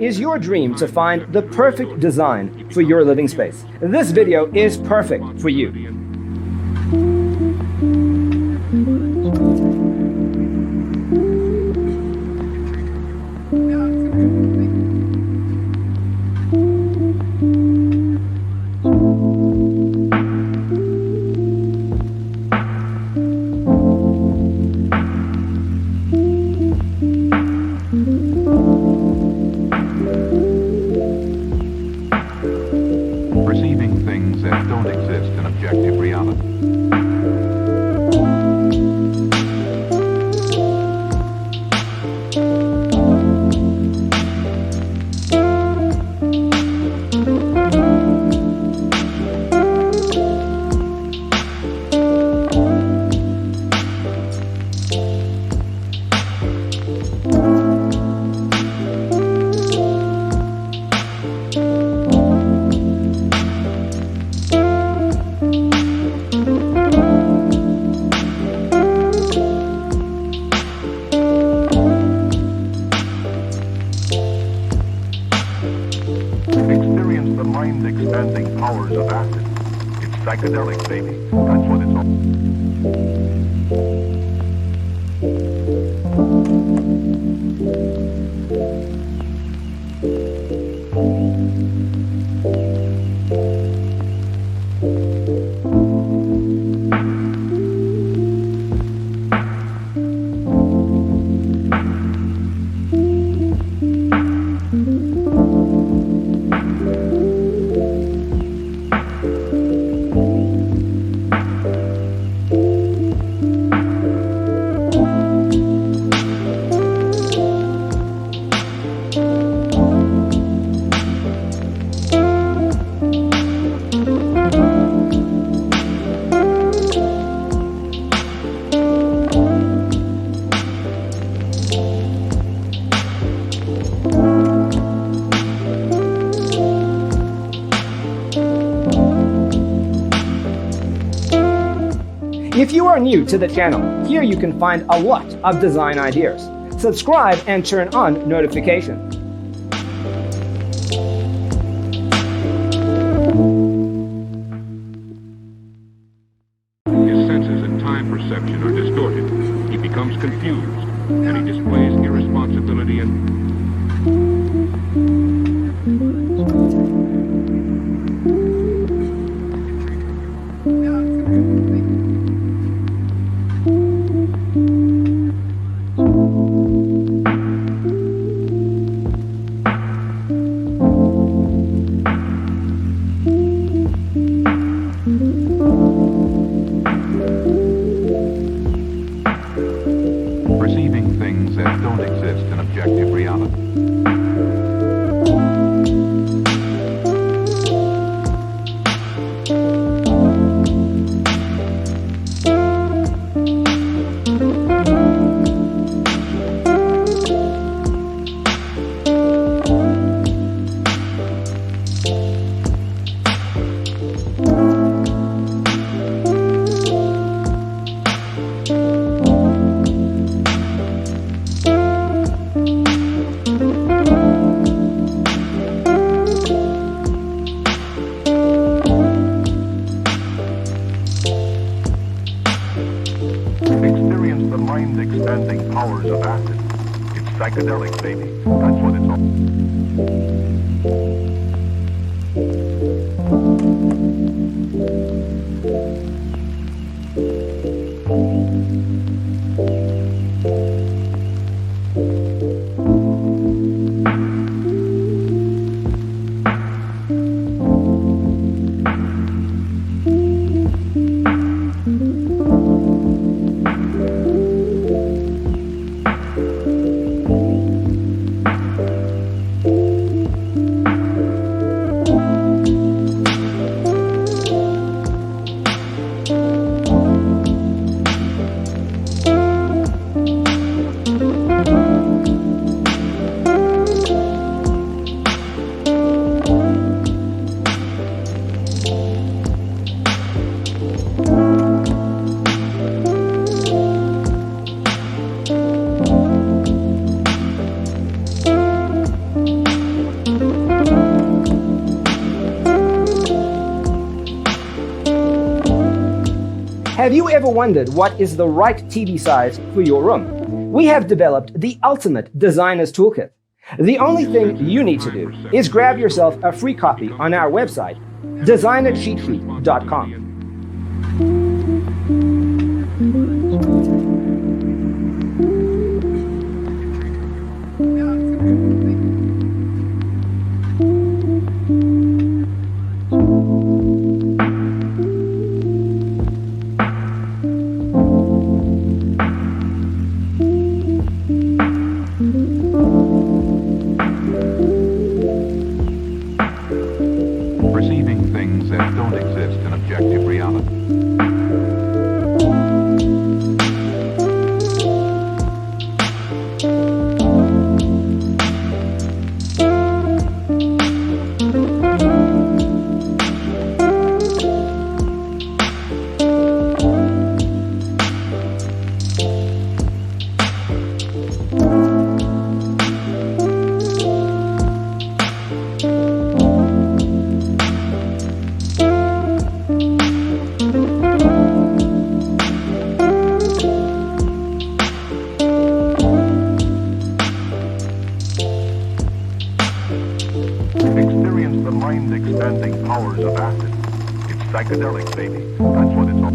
is your dream to find the perfect design for your living space? This video is perfect for you. Perceiving things that don't exist in objective reality. Experience the mind-expanding powers of acid. It's psychedelic, baby. That's what it's all. If you are new to the channel, here you can find a lot of design ideas. Subscribe and turn on notifications. His senses and time perception are distorted. He becomes confused, and he displays irresponsibility and... perceiving things that don't exist in objective reality. Experience the mind-expanding powers of acid. It's psychedelic, baby. That's what it's all. Have you ever wondered what is the right TV size for your room? We have developed the ultimate designer's toolkit. The only thing you need to do is grab yourself a free copy on our website, designercheatsheet.com. Perceiving things that don't exist in objective reality. Experience the mind-expanding powers of acid. It's psychedelic, baby. That's what it's all.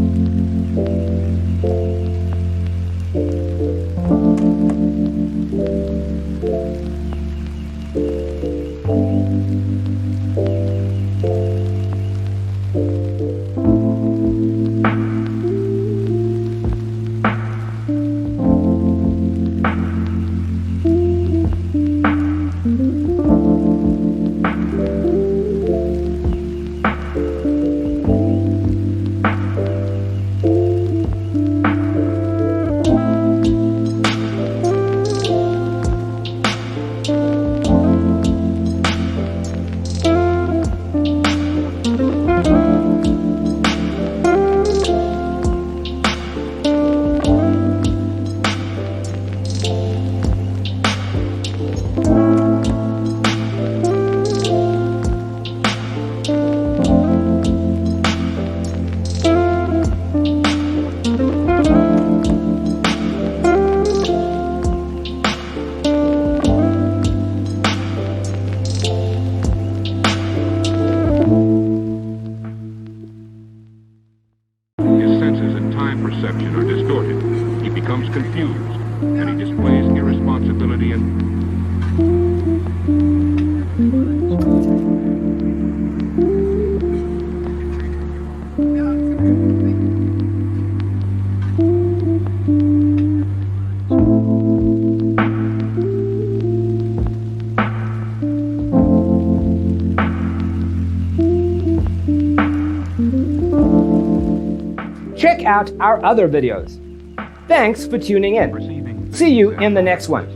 His senses and time perception are distorted. He becomes confused, and he displays irresponsibility and... Check out our other videos. Thanks for tuning in. See you in the next one.